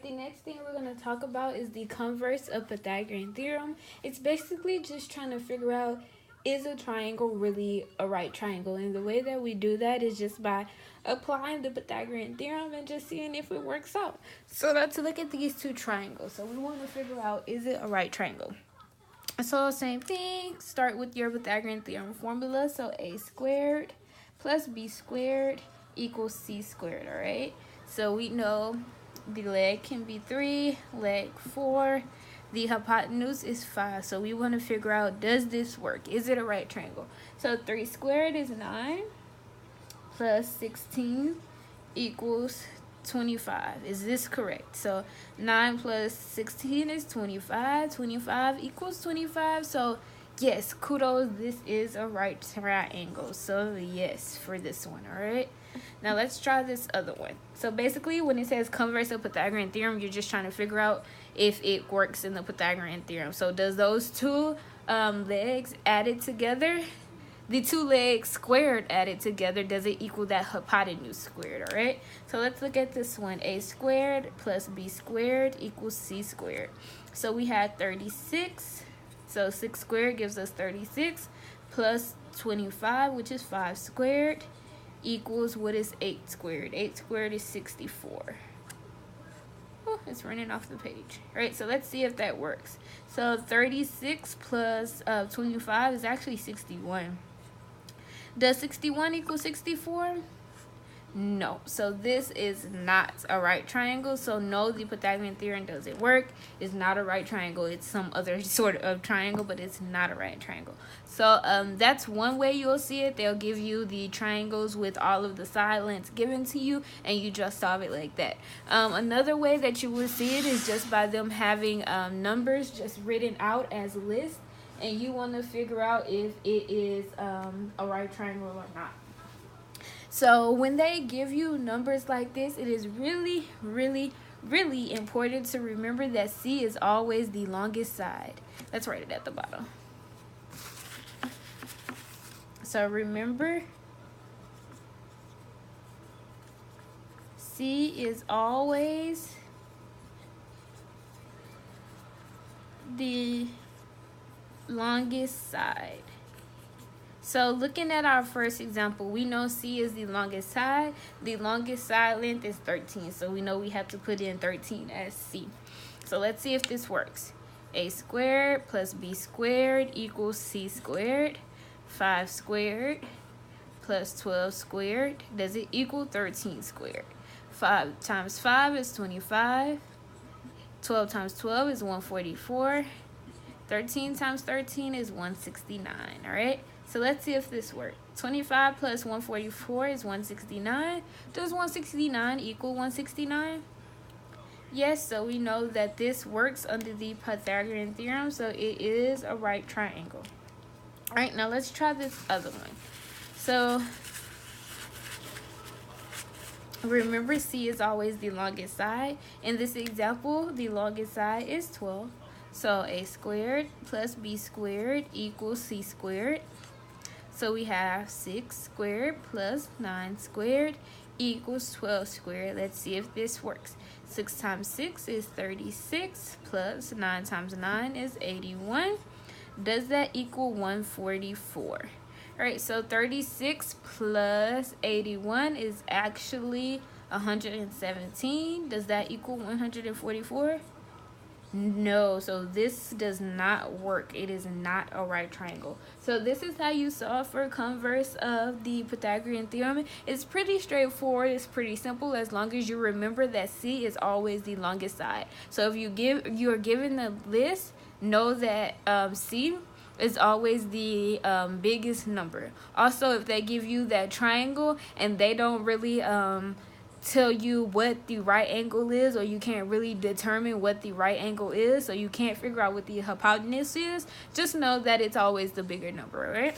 the next thing we're going to talk about is the converse of Pythagorean theorem. It's basically just trying to figure out, is a triangle really a right triangle? And the way that we do that is just by applying the Pythagorean theorem and just seeing if it works out. So let's look at these two triangles. So we want to figure out, is it a right triangle? So same thing, start with your Pythagorean theorem formula. So a squared plus b squared equals c squared, all right? So we know the leg can be 3, leg 4, the hypotenuse is 5. So we want to figure out, does this work? Is it a right triangle? So 3 squared is 9 plus 16 equals 25. Is this correct? So 9 plus 16 is 25. 25 equals 25. So yes, kudos, this is a right triangle. So yes for this one, all right? Now let's try this other one. So basically when it says converse of Pythagorean theorem, you're just trying to figure out if it works in the Pythagorean theorem. So does those two legs added together, the two legs squared added together, does it equal that hypotenuse squared, all right? So let's look at this one. A squared plus b squared equals c squared. So we had 36. So 6 squared gives us 36 plus 25, which is 5 squared, equals, what is 8 squared? 8 squared is 64. Oh, it's running off the page. All right, so let's see if that works. So 36 plus 25 is actually 61. Does 61 equal 64? No. So this is not a right triangle. So no, the Pythagorean theorem doesn't work. It's not a right triangle. It's some other sort of triangle, but it's not a right triangle. So that's one way you'll see it. They'll give you the triangles with all of the side lengths given to you, and you just solve it like that. Another way that you will see it is just by them having numbers just written out as lists, and you want to figure out if it is a right triangle or not. So when they give you numbers like this, it is really, really, really important to remember that C is always the longest side. Let's write it at the bottom. So remember, C is always the longest side. So looking at our first example, we know C is the longest side. The longest side length is 13. So we know we have to put in 13 as C. So let's see if this works. A squared plus b squared equals c squared. 5 squared plus 12 squared. Does it equal 13 squared? 5 times 5 is 25. 12 times 12 is 144. 13 times 13 is 169, all right? So let's see if this works. 25 plus 144 is 169. Does 169 equal 169? Yes, so we know that this works under the Pythagorean theorem, so it is a right triangle. All right, now let's try this other one. So remember, C is always the longest side. In this example, the longest side is 12. So a squared plus b squared equals c squared. So we have 6 squared plus 9 squared equals 12 squared. Let's see if this works. 6 times 6 is 36 plus 9 times 9 is 81. Does that equal 144? All right, so 36 plus 81 is actually 117. Does that equal 144? No, so this does not work. It is not a right triangle. So this is how you solve for converse of the Pythagorean theorem. It's pretty straightforward. It's pretty simple as long as you remember that C is always the longest side. So if you are given the list, know that C is always the biggest number. Also, if they give you that triangle and they don't really tell you what the right angle is, or you can't really determine what the right angle is, so you can't figure out what the hypotenuse is, just know that it's always the bigger number, right?